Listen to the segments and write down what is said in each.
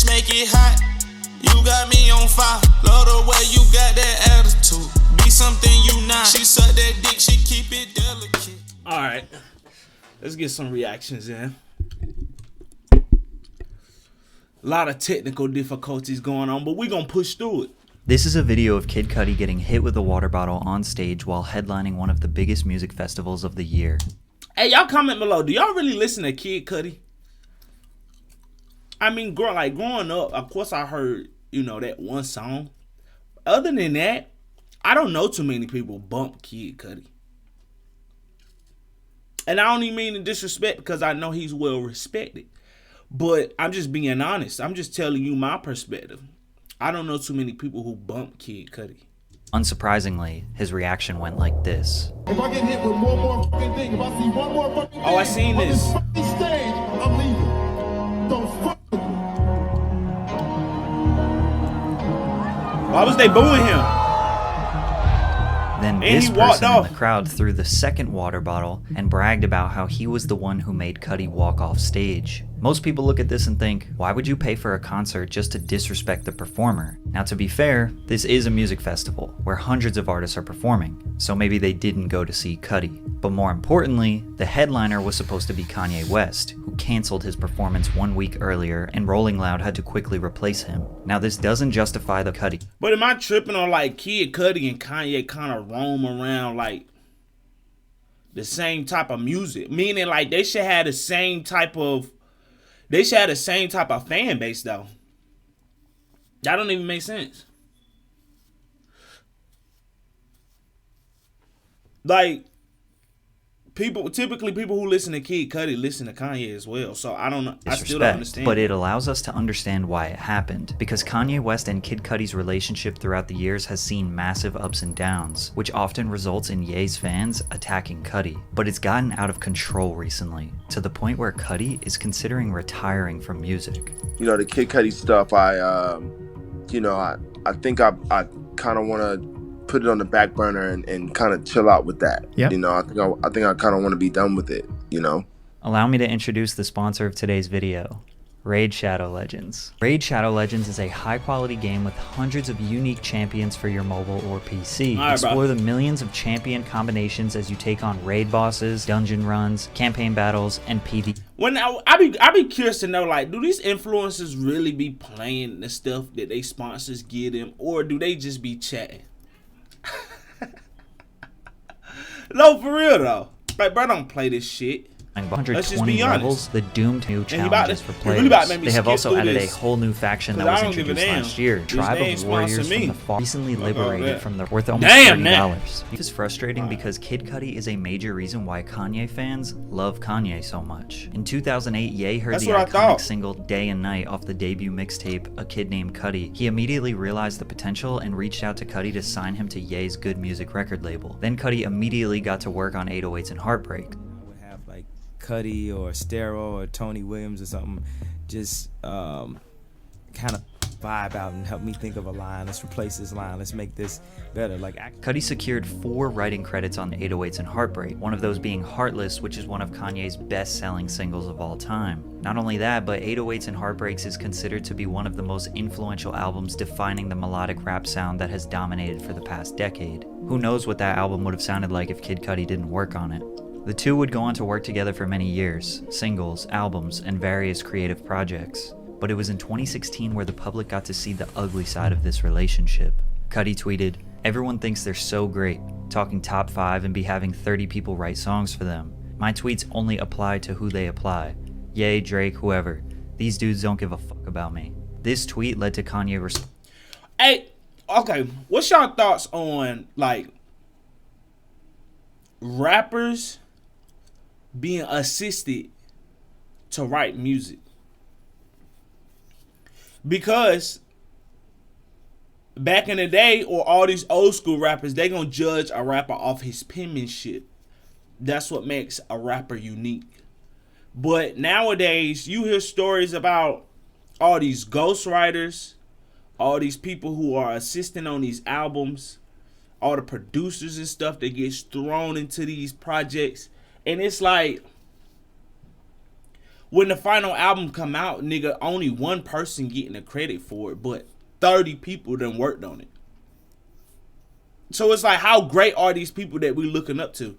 let's make it hot. You got me on fire. Love the way you got that attitude. Be something you not. She suck that dick, she keep it delicate. Alright. Let's get some reactions in. A lot of technical difficulties going on, but we gonna push through it. This is a video of Kid Cudi getting hit with a water bottle on stage while headlining one of the biggest music festivals of the year. Hey, y'all comment below. Do y'all really listen to Kid Cudi? I mean, growing up, of course I heard, that one song. Other than that, I don't know too many people bump Kid Cudi. And I don't even mean to disrespect because I know he's well respected. But I'm just being honest. I'm just telling you my perspective. I don't know too many people who bump Kid Cudi. Unsurprisingly, his reaction went like this. If I get hit with one more fucking thing, if I see one more fucking thing, I seen this. on this fucking stage, I'm leaving. Don't fuck with me. Why was they booing him? Then And this he walked person in off. the crowd threw the second water bottle and bragged about how he was the one who made Cudi walk off stage. Most people look at this and think, why would you pay for a concert just to disrespect the performer? Now, to be fair, this is a music festival where hundreds of artists are performing, so maybe they didn't go to see Cudi. But more importantly, the headliner was supposed to be Kanye West, who canceled his performance 1 week earlier, and Rolling Loud had to quickly replace him. Now, this doesn't justify the Cudi. But am I tripping on Kid Cudi and Kanye kind of roam around the same type of music? Meaning they should have the same type of fan base though. That don't even make sense. Typically people who listen to Kid Cudi listen to Kanye as well. So I don't know. I still don't understand. But it allows us to understand why it happened. Because Kanye West and Kid Cudi's relationship throughout the years has seen massive ups and downs, which often results in Ye's fans attacking Cudi. But it's gotten out of control recently, to the point where Cudi is considering retiring from music. The Kid Cudi stuff, I think I kind of want to put it on the back burner and kind of chill out with that. Yep. I think I kind of want to be done with it. Allow me to introduce the sponsor of today's video, Raid Shadow Legends. Raid Shadow Legends is a high-quality game with hundreds of unique champions for your mobile or PC. Explore the millions of champion combinations as you take on raid bosses, dungeon runs, campaign battles, and PvP. When I be curious to know, do these influencers really be playing the stuff that they sponsors give them, or do they just be chatting? No, for real though. Bro, don't play this shit. 120 levels, the doomed new challenges for players. They have also added a whole new faction that was introduced last year, Tribe of Warriors from the far recently liberated from the worth almost $30. It is frustrating because Kid Cudi is a major reason why Kanye fans love Kanye so much. In 2008, Ye heard the iconic single Day and Night off the debut mixtape A Kid Named Cudi. He immediately realized the potential and reached out to Cudi to sign him to Ye's Good Music record label. Then Cudi immediately got to work on 808s and Heartbreak. Cudi or Stero or Tony Williams or something, just kind of vibe out and help me think of a line. Let's replace this line. Let's make this better. Cudi secured 4 writing credits on 808s and Heartbreak, one of those being Heartless, which is one of Kanye's best-selling singles of all time. Not only that, but 808s and Heartbreaks is considered to be one of the most influential albums defining the melodic rap sound that has dominated for the past decade. Who knows what that album would have sounded like if Kid Cudi didn't work on it. The two would go on to work together for many years, singles, albums, and various creative projects. But it was in 2016 where the public got to see the ugly side of this relationship. Cudi tweeted, "Everyone thinks they're so great, talking top 5 and be having 30 people write songs for them. My tweets only apply to who they apply. Ye, Drake, whoever. These dudes don't give a fuck about me." This tweet led to Kanye Hey, okay, what's y'all thoughts on rappers being assisted to write music? Because back in the day, or all these old school rappers, they gonna judge a rapper off his penmanship. That's what makes a rapper unique. But nowadays, you hear stories about all these ghostwriters, all these people who are assisting on these albums, all the producers and stuff that gets thrown into these projects. And it's when the final album come out, nigga, only one person getting the credit for it, but 30 people done worked on it. So it's like, how great are these people that we looking up to?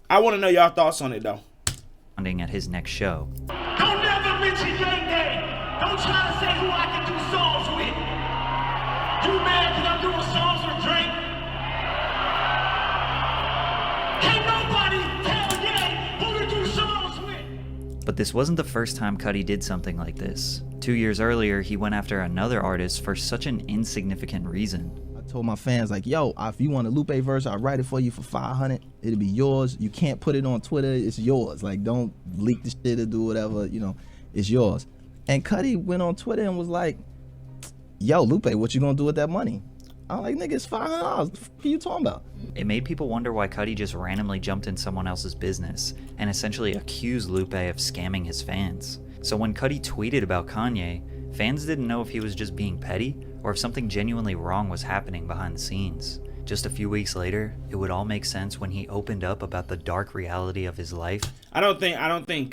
I want to know y'all thoughts on it though. At his next show. Don't never mention Yang name. Don't try to say who I can do songs with. You mad because I'm doing songs with Drake? Can't nobody tell Yang who to do songs with. But this wasn't the first time Cudi did something like this. 2 years earlier, he went after another artist for such an insignificant reason. I told my fans, like, yo, if you want a Lupe verse, I'll write it for you for $500. It'll be yours. You can't put it on Twitter. It's yours. Like, don't leak the shit or do whatever. You know, it's yours. And Cudi went on Twitter and was like, yo, Lupe, what you gonna do with that money? I'm like, nigga, it's $500. What are you talking about? It made people wonder why Cudi just randomly jumped in someone else's business and essentially accused Lupe of scamming his fans. So when Cudi tweeted about Kanye, fans didn't know if he was just being petty or if something genuinely wrong was happening behind the scenes. Just a few weeks later, it would all make sense when he opened up about the dark reality of his life. I don't think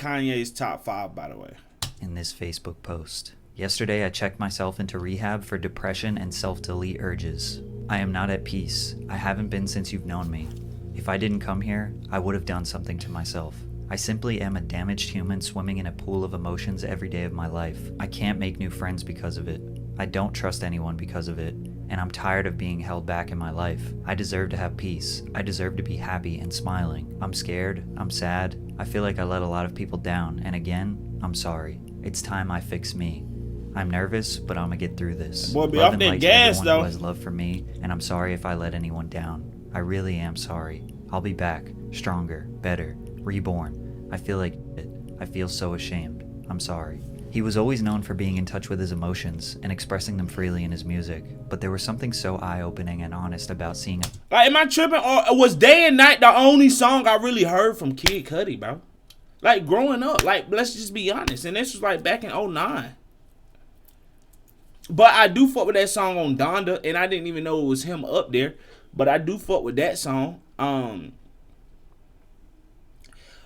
Kanye's top 5, by the way. In this Facebook post. Yesterday, I checked myself into rehab for depression and self-delete urges. I am not at peace. I haven't been since you've known me. If I didn't come here, I would have done something to myself. I simply am a damaged human swimming in a pool of emotions every day of my life. I can't make new friends because of it. I don't trust anyone because of it. And I'm tired of being held back in my life. I deserve to have peace. I deserve to be happy and smiling. I'm scared. I'm sad. I feel like I let a lot of people down. And again, I'm sorry. It's time I fix me. I'm nervous, but I'm gonna get through this. Boy, be Love off and that light to gas, everyone though. who has love for me, and I'm sorry if I let anyone down. I really am sorry. I'll be back, stronger, better, reborn. I feel like it. I feel so ashamed. I'm sorry. He was always known for being in touch with his emotions and expressing them freely in his music, but there was something so eye-opening and honest about seeing Like, am I tripping? Or was Day and Night the only song I really heard from Kid Cudi, bro? Like, growing up, like, let's just be honest. And this was like back in 2009. But I do fuck with that song on Donda, and I didn't even know it was him up there. But I do fuck with that song.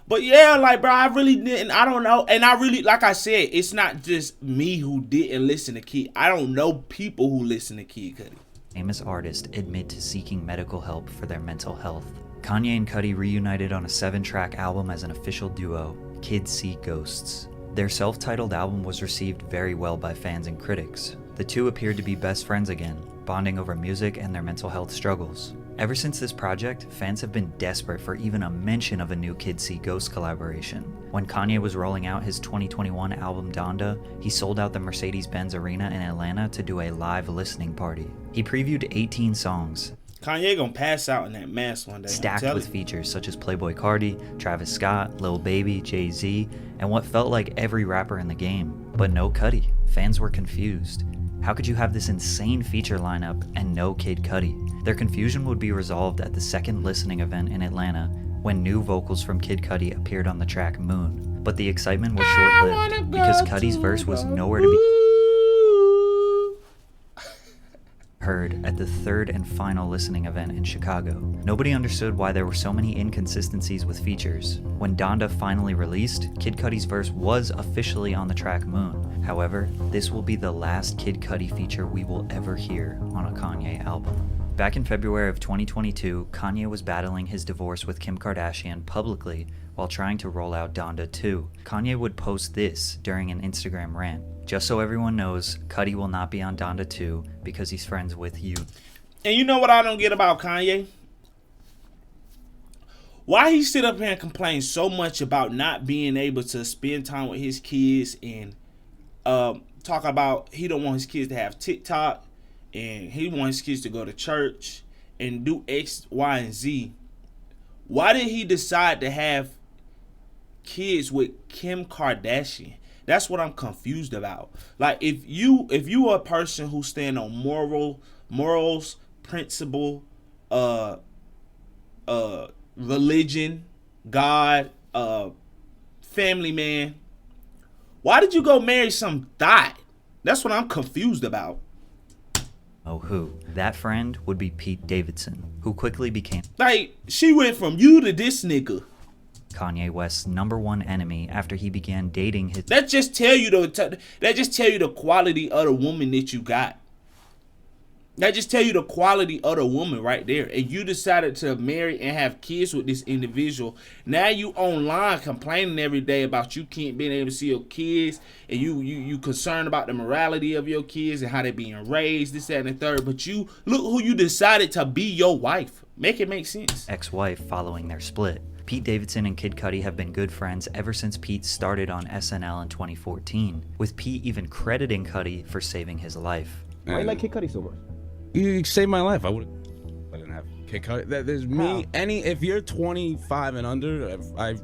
But yeah, like, bro, I really didn't. I don't know. And I really, like I said, it's not just me who didn't listen to Kid. I don't know people who listen to Kid Cudi. famous artists admit to seeking medical help for their mental health. Kanye and Cudi reunited on a 7-track album as an official duo, Kids See Ghosts. Their self-titled album was received very well by fans and critics. The two appeared to be best friends again, bonding over music and their mental health struggles. Ever since this project, fans have been desperate for even a mention of a new Kids See Ghosts collaboration. When Kanye was rolling out his 2021 album Donda, he sold out the Mercedes-Benz Arena in Atlanta to do a live listening party. He previewed 18 songs, Kanye gonna pass out in that mask one day. stacked with features such as Playboi Carti, Travis Scott, Lil Baby, Jay-Z, and what felt like every rapper in the game. But no Cudi. Fans were confused. How could you have this insane feature lineup and no Kid Cudi? Their confusion would be resolved at the second listening event in Atlanta when new vocals from Kid Cudi appeared on the track Moon. But the excitement was short-lived because Cudi's verse was nowhere to be heard at the third and final listening event in Chicago. Nobody understood why there were so many inconsistencies with features. When Donda finally released, Kid Cudi's verse was officially on the track Moon. However, this will be the last Kid Cudi feature we will ever hear on a Kanye album. Back in February of 2022, Kanye was battling his divorce with Kim Kardashian publicly while trying to roll out Donda 2. Kanye would post this during an Instagram rant. Just so everyone knows, Cudi will not be on Donda 2 because he's friends with you. And you know what I don't get about Kanye? Why he sit up here and complain so much about not being able to spend time with his kids and talk about he don't want his kids to have TikTok and he wants his kids to go to church and do X, Y, and Z. Why did he decide to have kids with Kim Kardashian? That's what I'm confused about. Like, if you are a person who stand on morals, principle, religion, God, family man, why did you go marry some thot? That's what I'm confused about. Oh, who? That friend would be Pete Davidson, who quickly became Like, she went from you to this nigga. Kanye West's #1 enemy after he began dating his... That just tell you the quality of the woman that you got. That just tell you the quality of the woman right there. And you decided to marry and have kids with this individual. Now you online complaining every day about you can't being able to see your kids, and you concerned about the morality of your kids and how they're being raised, this, that, and the third. But you look who you decided to be your wife. Make it make sense. Ex-wife following their split. Pete Davidson and Kid Cudi have been good friends ever since Pete started on SNL in 2014, with Pete even crediting Cudi for saving his life. Why you like Kid Cudi so much? You saved my life. I didn't have Kid Cudi. There's me. If you're 25 and under, I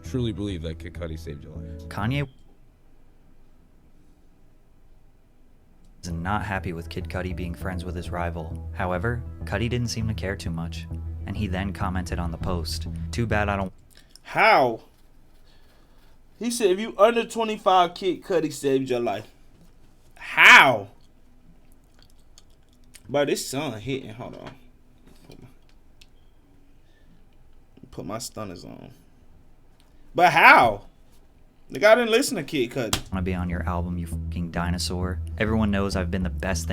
truly believe that Kid Cudi saved your life. Kanye is not happy with Kid Cudi being friends with his rival. However, Cudi didn't seem to care too much, and he then commented on the post, "Too bad I don't..." How? He said if you under 25, Kid Cudi saved your life. How? But this sun hitting. Hold on. Put my stunners on. But how? The guy didn't listen to Kid Cudi. Want to be on your album, you fucking dinosaur. Everyone knows I've been the best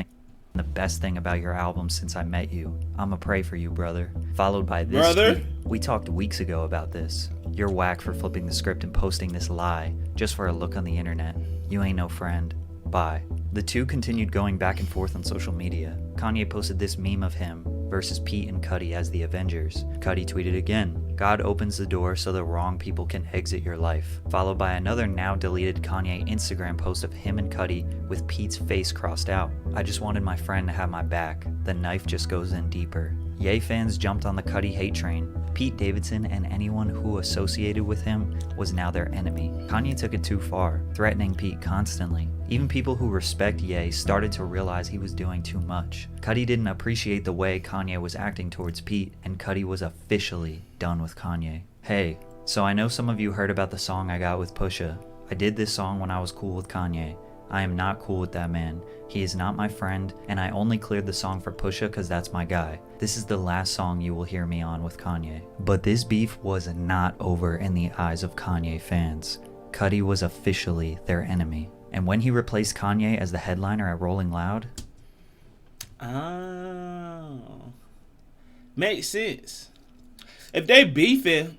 thing about your album since I met you. I'ma pray for you, brother. Followed by this tweet. We talked weeks ago about this. You're whack for flipping the script and posting this lie just for a look on the internet. You ain't no friend. Bye. The two continued going back and forth on social media. Kanye posted this meme of him versus Pete and Cudi as the Avengers. Cudi tweeted again, "God opens the door so the wrong people can exit your life," followed by another now deleted Kanye Instagram post of him and Cudi with Pete's face crossed out. "I just wanted my friend to have my back. The knife just goes in deeper." Ye fans jumped on the Cudi hate train. Pete Davidson and anyone who associated with him was now their enemy. Kanye took it too far, threatening Pete constantly. Even people who respect Ye started to realize he was doing too much. Cudi didn't appreciate the way Kanye was acting towards Pete, and Cudi was officially done with Kanye. Hey, so I know some of you heard about the song I got with Pusha. I did this song when I was cool with Kanye. I am not cool with that man. He is not my friend, and I only cleared the song for Pusha cause that's my guy. This is the last song you will hear me on with Kanye. But this beef was not over in the eyes of Kanye fans. Cudi was officially their enemy. And when he replaced Kanye as the headliner at Rolling Loud... Oh. Makes sense. If they beefing,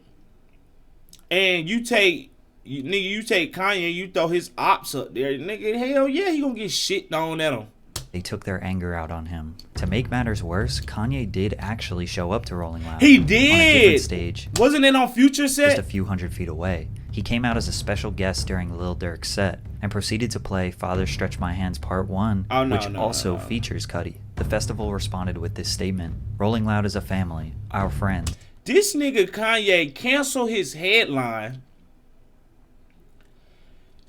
and you take Kanye, you throw his ops up there, nigga, hell yeah, he gonna get shit thrown at him. They took their anger out on him. To make matters worse, Kanye did actually show up to Rolling Loud. He did! On a different stage. Wasn't it on Future set? Just a few hundred feet away. He came out as a special guest during Lil Durk's set, and proceeded to play Father Stretch My Hands Part 1, which also features Cudi. The festival responded with this statement: "Rolling Loud is a family, our friends." This nigga Kanye canceled his headline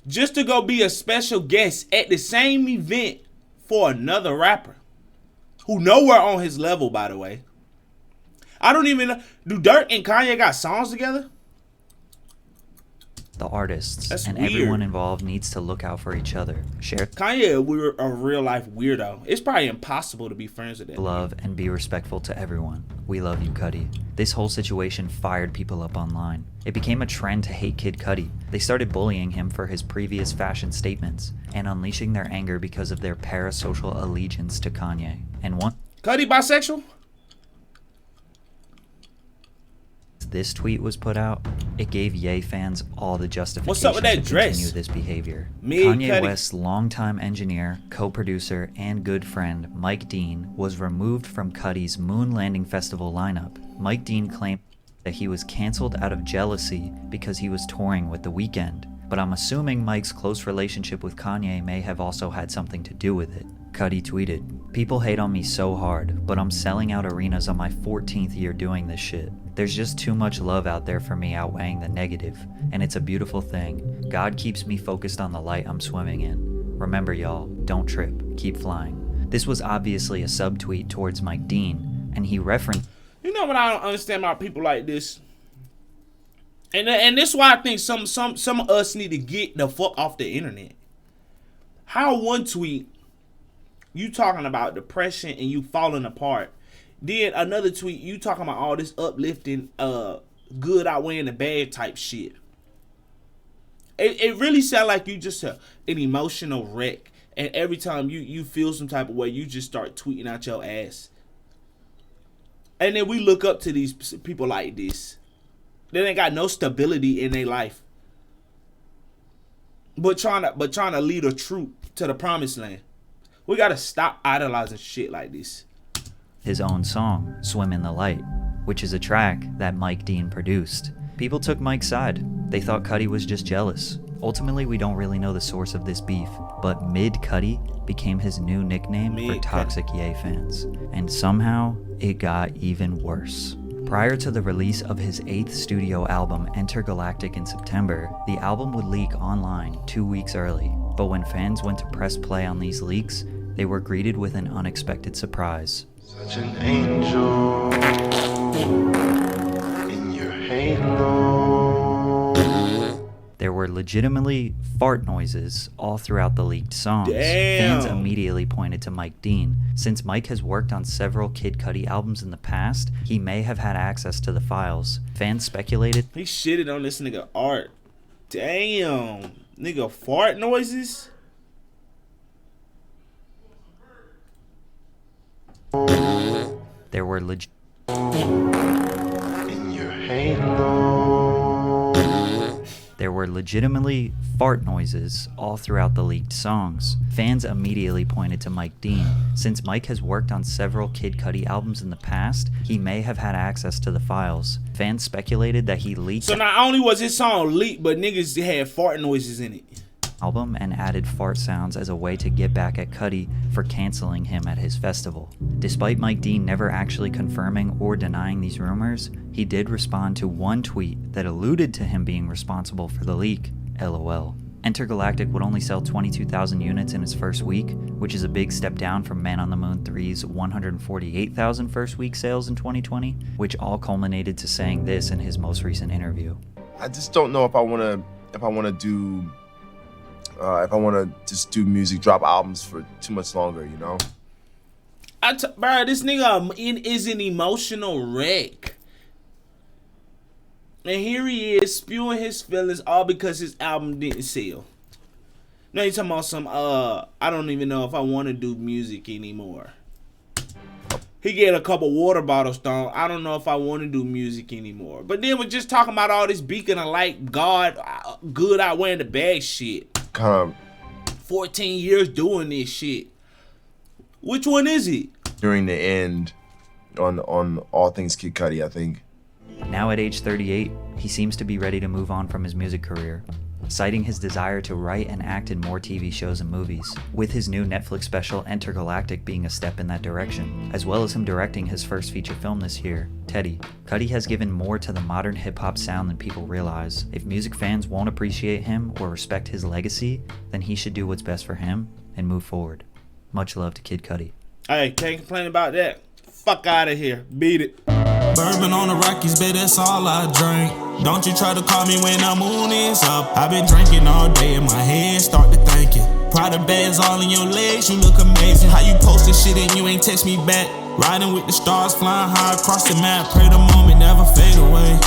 just to go be a special guest at the same event for another rapper who nowhere on his level, by the way. I don't even know. Do Durk and Kanye got songs together? The artists. That's and weird. Everyone involved needs to look out for each other. Share Kanye a real life weirdo. It's probably impossible to be friends with that. Love and be respectful to everyone. We love you, Cudi. This whole situation fired people up online. It became a trend to hate Kid Cudi. They started bullying him for his previous fashion statements and unleashing their anger because of their parasocial allegiance to Kanye. And once Cudi bisexual? this tweet was put out, it gave Ye fans all the justification What's up with that to dress? continue this behavior. Me, Kanye Cudi. West's longtime engineer, co-producer, and good friend Mike Dean was removed from Cudi's Moon Landing Festival lineup. Mike Dean claimed that he was canceled out of jealousy because he was touring with The Weeknd, but I'm assuming Mike's close relationship with Kanye may have also had something to do with it. Cudi tweeted, "People hate on me so hard, but I'm selling out arenas on my 14th year doing this shit. There's just too much love out there for me outweighing the negative, and it's a beautiful thing. God keeps me focused on the light I'm swimming in. Remember y'all, don't trip, keep flying." This was obviously a subtweet towards Mike Dean, and he referenced... You know what I don't understand about people like this? And this is why I think some of us need to get the fuck off the internet. How one tweet, you talking about depression and you falling apart. Then another tweet, you talking about all this uplifting good outweighing the bad type shit. It really sound like you just an emotional wreck. And every time you feel some type of way, you just start tweeting out your ass. And then we look up to these people like this. They ain't got no stability in their life. But trying to lead a troop to the promised land. We gotta stop idolizing shit like this. His own song, Swim in the Light, which is a track that Mike Dean produced. People took Mike's side. They thought Cudi was just jealous. Ultimately, we don't really know the source of this beef, but Mid Cudi became his new nickname for toxic Ye fans. And somehow, it got even worse. Prior to the release of his 8th studio album, Intergalactic, in September, the album would leak online 2 weeks early. But when fans went to press play on these leaks, they were greeted with an unexpected surprise. Such an angel in your halo. There were legitimately fart noises all throughout the leaked songs. Damn. Fans immediately pointed to Mike Dean. Since Mike has worked on several Kid Cudi albums in the past, he may have had access to the files. Fans speculated He shitted on this nigga art. Damn. Nigga fart noises? there were In your halo. There were legitimately fart noises all throughout the leaked songs. Fans immediately pointed to Mike Dean. Since Mike has worked on several Kid Cudi albums in the past, he may have had access to the files. Fans speculated that he leaked So not only was his song leaked, but niggas had fart noises in it. album and added fart sounds as a way to get back at Cudi for canceling him at his festival. Despite Mike Dean never actually confirming or denying these rumors, he did respond to one tweet that alluded to him being responsible for the leak, LOL. Intergalactic would only sell 22,000 units in its first week, which is a big step down from Man on the Moon 3's 148,000 first week sales in 2020, which all culminated to saying this in his most recent interview. I just don't know if I want to just do music, drop albums for too much longer, you know? Bro, this nigga is an emotional wreck. And here he is spewing his feelings all because his album didn't sell. Now you talking about some, I don't even know if I want to do music anymore. He get a couple water bottles thrown. I don't know if I want to do music anymore. But then we're just talking about all this beacon of light, God, good outwearing the bad shit. 14 years doing this shit. Which one is it? During the end, on all things Kid Cudi, I think. Now at age 38, he seems to be ready to move on from his music career, citing his desire to write and act in more TV shows and movies, with his new Netflix special Intergalactic being a step in that direction, as well as him directing his first feature film this year, Teddy. Cudi has given more to the modern hip-hop sound than people realize. If music fans won't appreciate him or respect his legacy, then he should do what's best for him and move forward. Much love to Kid Cudi. Hey, can't complain about that. Fuck out of here. Beat it. Bourbon on the Rockies, babe, that's all I drink. Don't you try to call me when the moon is up. I've been drinking all day and my head start to thinking. Prada bags all in your legs, you look amazing. How you posted shit and you ain't text me back. Riding with the stars, flying high across the map. Pray the moment never fade away.